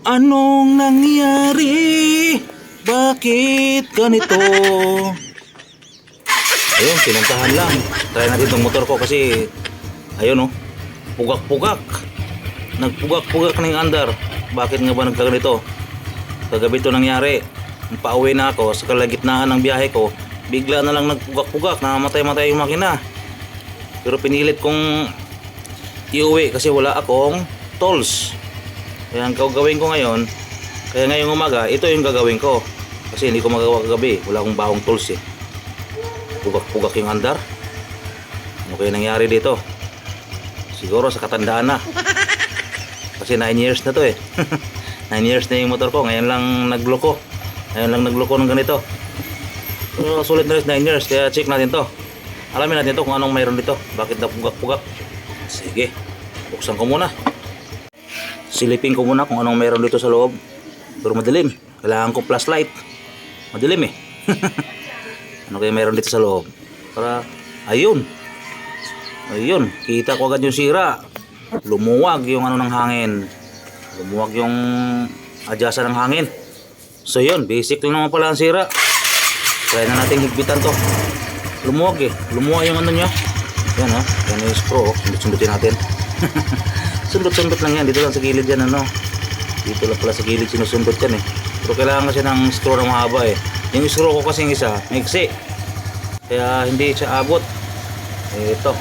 Anong nangyari? Bakit ganito? Ayun, pinuntahan lang. Try natin itong motor ko kasi ayun oh, pugak-pugak. Nagpugak-pugak na yung andar. Bakit nga ba nagkaganito? Kagabi ito nangyari. Pauwi na ako sa kalagitnaan ng biyahe ko. Bigla na lang nagpugak-pugak. Namamatay-matay yung makina. Pero pinilit kong iuwi kasi wala akong tools. Kaya ang gagawin ko ngayon, kaya ngayong umaga, ito yung gagawin ko. Kasi hindi ko magagawa kagabi. Wala akong bahong tools eh. Pugak-pugak yung andar. Ano kaya nangyari dito? Siguro sa katandaan na. Kasi 9 years na to eh. 9 years na yung motor ko. Ngayon lang nagloko. Ngayon lang nagloko ng ganito. Pero sulit na rin 9 years. Kaya check natin to. Alamin natin to kung anong mayroon dito. Bakit na pugak-pugak. Sige. Buksan ko muna. Silipin ko muna kung anong mayroon dito sa loob. Pero madilim. Kailangan ko flashlight. Madilim eh. Ano kaya mayroon dito sa loob? Para, ayun. Ayun. Kita ko agad yung sira. Lumuwag yung ano ng hangin. Lumuwag yung adjasa ng hangin. So yun. Basic lang naman pala ang sira. Try na natin higpitan to. Lumuwag eh. Lumuwag yung ano niya. Yan oh. Yan yung screw oh. Sundot-sundutin natin. Sundot-sundot lang yan. Dito lang sa gilid yan ano. Dito lang pala sa gilid sinusundot yan eh. Pero kailangan kasi ng screw na mahaba eh. Yung screw ko kasing isa, maiksi. Kaya hindi siya abot. Ito.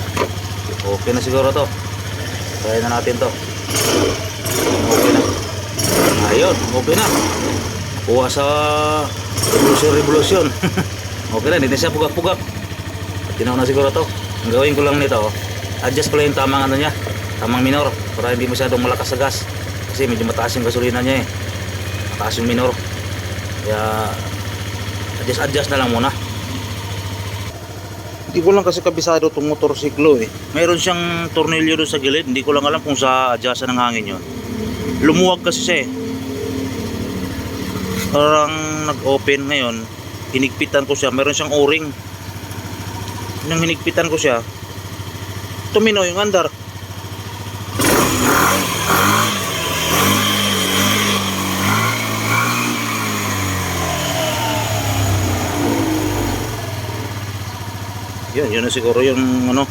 Okay na siguro to. Try na natin to. Okay na. Ayun, okay na. Kuha sa revolution. Okay na, hindi na siya pugak-pugak. Tinaw na siguro to. Ang gawin ko lang nito, adjust ko lang yung tamang ano niya. Tamang minor para hindi masyadong malakas sa gas kasi medyo mataas yung gasolina niya eh, mataas yung minor, kaya adjust na lang muna. Hindi ko lang kasi kabisado itong motorsiklo eh. Mayroon siyang tornilyo doon sa gilid, hindi ko lang alam kung sa adjust ng hangin yun. Lumuwag kasi siya eh, parang nag-open. Ngayon hinigpitan ko siya, mayroon siyang o-ring. Nang hinigpitan ko siya, tumino yung andar. Yun na siguro yung ano,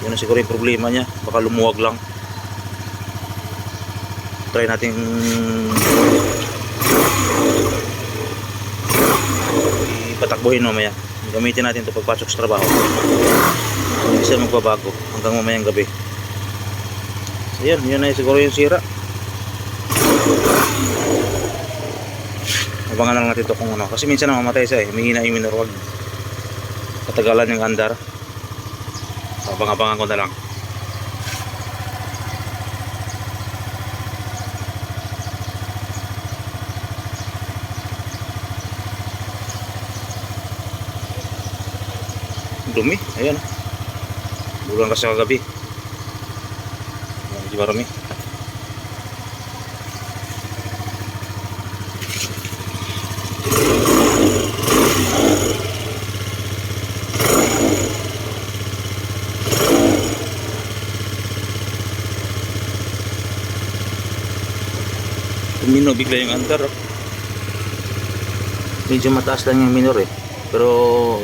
yun na siguro yung problema niya. Baka lumuwag lang. Try natin ipatakbuhin mamaya. Gamitin natin ito pagpasok sa trabaho. Hindi siya magbabago hanggang mamayang gabi. So yun na siguro yung sira. Abangan lang natin ito kung ano. Kasi minsan namamatay siya eh. Humihina yung minor, wag katagalan yung andar. Abang-abangan ko na lang. Dumi, ayan. Bulan kasi kagabi. Medyo marami. Tumino bigla yung andar. Medyo mataas lang yung minor eh. Pero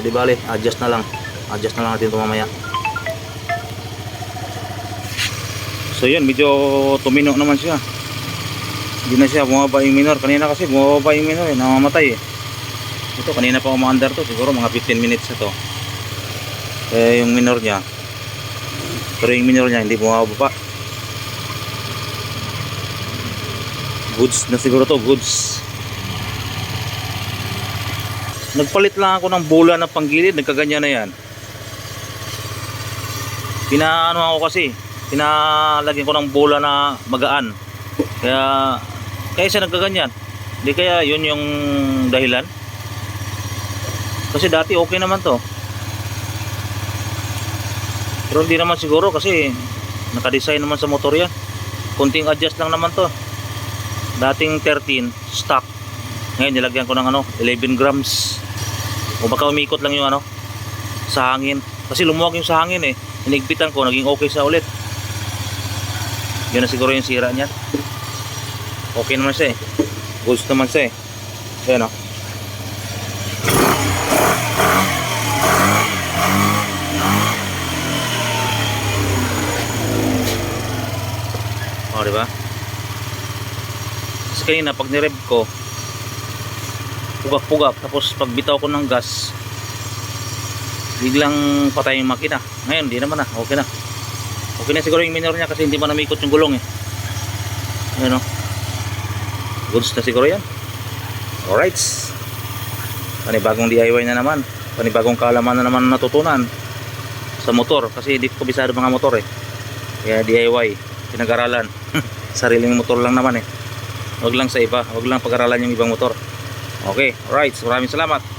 di bale, adjust na lang natin ito mamaya. So yun, medyo tumino naman siya. Hindi na siya bumaba yung minor. Kanina kasi bumaba yung minor eh, namamatay eh. Ito kanina pa umaandar to, siguro mga 15 minutes na to. Kaya yung minor niya, pero yung minor niya hindi bumaba pa. Goods na siguro to, goods. Nagpalit lang ako ng bola ng panggilid, nagkaganyan na yan. Pinaano ako kasi, pinalagyan ko ng bola na magaan. Kaya siya nagkaganyan. Hindi kaya yun yung dahilan? Kasi dati okay naman to. Pero hindi naman siguro kasi nakadesign naman sa motor yan. Kunting adjust lang naman to. Dating 13 stock, ngayon nilagyan ko ng ano 11 grams. O baka umikot lang yung ano sa hangin, kasi lumuwag yung sa hangin eh. Hinigpitan ko, naging okay sa ulit. Yun na siguro yung sira niya. Okay naman siya eh. Goods naman siya eh. Ayan o. O, diba? Kasi kanina pag nirev ko, pugak-pugak, tapos pag bitaw ko ng gas, biglang patay yung makina. Ngayon di naman na, okay na. Okay na siguro yung minor niya kasi hindi pa namikot yung gulong eh. Ayan o. Goods na siguro yan. Alright, panibagong DIY na naman, panibagong kaalaman na naman natutunan sa motor kasi hindi ko kabisado mga motor eh. Kaya DIY, pinag-aralan. Sariling motor lang naman eh. Huwag lang sa iba, huwag lang pag-aralan yung ibang motor. Okay, alright, maraming salamat.